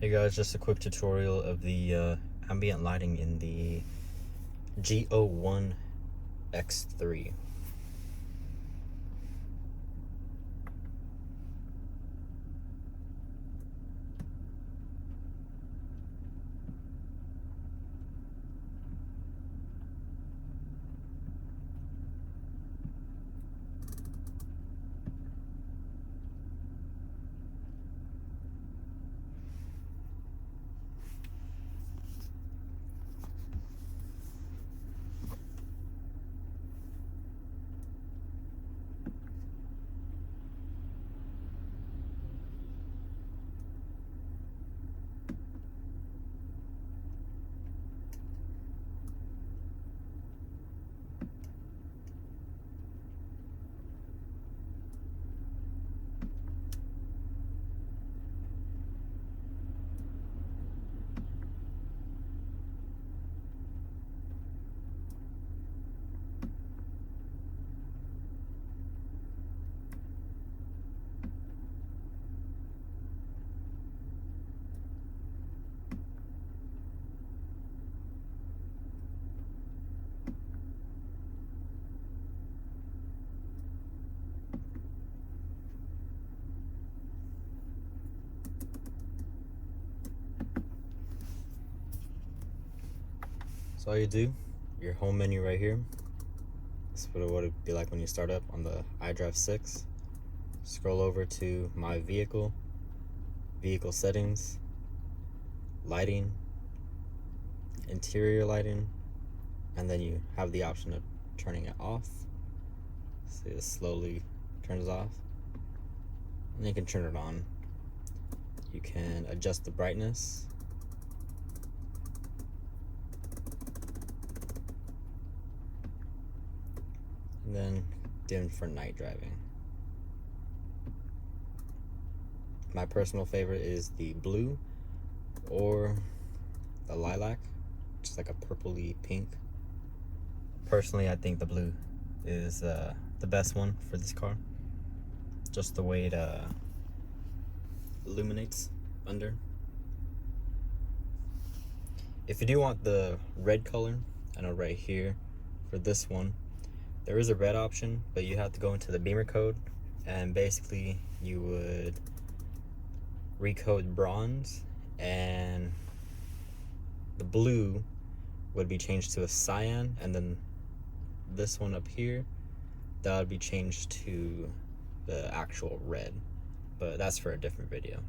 Hey guys, just a quick tutorial of the ambient lighting in the G01 X3. So all you do, your home menu right here. This is what it would be like when you start up on the iDrive 6. Scroll over to My Vehicle, Vehicle Settings, Lighting, Interior Lighting, and then you have the option of turning it off. See, it slowly turns off. And you can turn it on. You can adjust the brightness. And then dim for night driving. My personal favorite is the blue or the lilac, which is like a purpley pink. Personally, I think the blue is the best one for this car. Just the way it illuminates under. If you do want the red color, I know right here for this one, there is a red option, but you have to go into the Beamer code, and basically you would recode bronze, and the blue would be changed to a cyan, and then this one up here, that would be changed to the actual red, but that's for a different video.